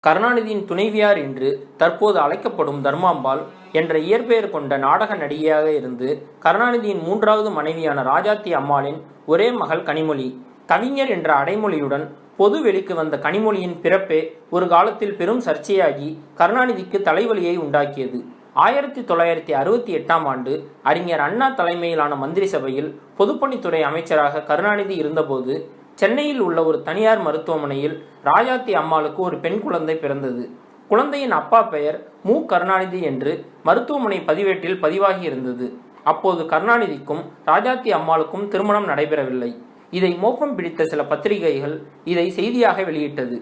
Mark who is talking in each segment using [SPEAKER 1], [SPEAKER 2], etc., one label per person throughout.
[SPEAKER 1] கருணாநிதியின் துணைவியார் என்று தற்போது அழைக்கப்படும் தர்மாம்பாள் என்ற இயற்பெயர் கொண்ட நாடக நடிகையாக இருந்து கருணாநிதியின் மூன்றாவது மனைவியான ராஜாத்தி அம்மாளின் ஒரே மகள் கனிமொழி. கவிஞர் என்ற அடைமொழியுடன் பொது வெளிக்கு வந்த கனிமொழியின் பிறப்பே ஒரு காலத்தில் பெரும் சர்ச்சையாகி கருணாநிதிக்கு தலைவலியை உண்டாக்கியது. 1968ஆம் ஆண்டு அறிஞர் அண்ணா தலைமையிலான மந்திரி சபையில் பொதுப்பணித்துறை அமைச்சராக கருணாநிதி இருந்தபோது சென்னையில் உள்ள ஒரு தனியார் மருத்துவமனையில் ராஜாத்தி அம்மாளுக்கு ஒரு பெண் குழந்தை பிறந்தது. குழந்தையின் அப்பா பெயர் மு. கருணாநிதி என்று மருத்துவமனை பதிவேட்டில் பதிவாகி இருந்தது. அப்போது கருணாநிதிக்கும் ராஜாத்தி அம்மாளுக்கும் திருமணம் நடைபெறவில்லை. இதை மோப்பம் பிடித்த சில பத்திரிகைகள் இதை செய்தியாக வெளியிட்டது.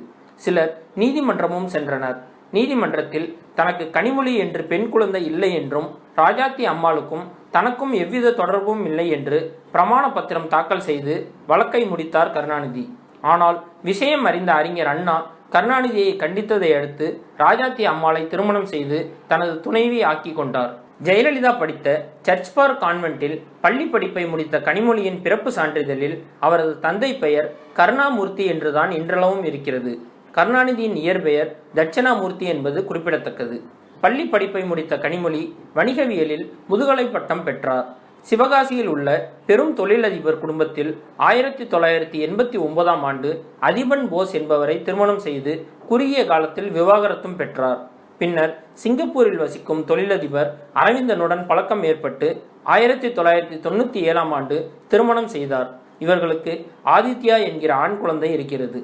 [SPEAKER 1] சிலர் நீதிமன்றமும் சென்றனர். நீதிமன்றத்தில் தனக்கு கனிமொழி என்று பெண் குழந்தை இல்லை என்றும் ராஜாத்தி அம்மாளுக்கும் தனக்கும் எவ்வித தொடர்பும் இல்லை என்று பிரமாண பத்திரம் தாக்கல் செய்து வழக்கை முடித்தார் கருணாநிதி. ஆனால் விஷயம் அறிந்த அறிஞர் அண்ணா கருணாநிதியை கண்டித்ததை அடுத்து ராஜாத்தி அம்மாளை திருமணம் செய்து தனது துணைவி ஆக்கி கொண்டார். ஜெயலலிதா படித்த சர்ச் பார்க் கான்வென்ட்டில் பள்ளி படிப்பை முடித்த கனிமொழியின் பிறப்பு சான்றிதழில் அவரது தந்தை பெயர் கருணாமூர்த்தி என்றுதான் இன்றளவும் இருக்கிறது. கருணாநிதியின் இயற்பெயர் தட்சணாமூர்த்தி என்பது குறிப்பிடத்தக்கது. பள்ளி படிப்பை முடித்த கனிமொழி வணிகவியலில் முதுகலை பட்டம் பெற்றார். சிவகாசியில் உள்ள பெரும் தொழிலதிபர் குடும்பத்தில் 1989ஆம் ஆண்டு அதிபன் போஸ் என்பவரை திருமணம் செய்து குறுகிய காலத்தில் விவாகரத்தும் பெற்றார். பின்னர் சிங்கப்பூரில் வசிக்கும் தொழிலதிபர் அரவிந்தனுடன் பழக்கம் ஏற்பட்டு 1997ஆம் ஆண்டு திருமணம் செய்தார். இவர்களுக்கு ஆதித்யா என்கிற ஆண் குழந்தை இருக்கிறது.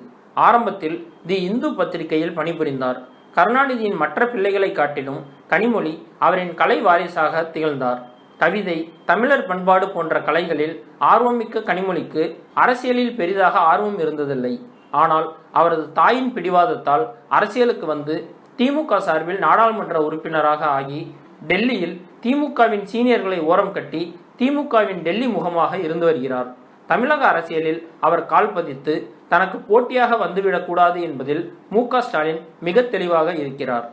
[SPEAKER 1] ஆரம்பத்தில் தி இந்து பத்திரிகையில் பணிபுரிந்தார். கருணாநிதியின் மற்ற பிள்ளைகளை காட்டிலும் கனிமொழி அவரின் கலை வாரிசாக திகழ்ந்தார். கவிதை, தமிழர் பண்பாடு போன்ற கலைகளில் ஆர்வமிக்க கனிமொழிக்கு அரசியலில் பெரிதாக ஆர்வம் இருந்ததில்லை. ஆனால் அவரது தாயின் பிடிவாதத்தால் அரசியலுக்கு வந்து திமுக சார்பில் நாடாளுமன்ற உறுப்பினராக ஆகி டெல்லியில் திமுகவின் சீனியர்களை ஓரம் கட்டி திமுகவின் டெல்லி முகமாக இருந்து வருகிறார். தமிழக அரசியலில் அவர் கால் பதித்து தனக்கு போட்டியாக வந்துவிடக்கூடாது என்பதில் மு.க. ஸ்டாலின் மிக தெளிவாக இருக்கிறார்.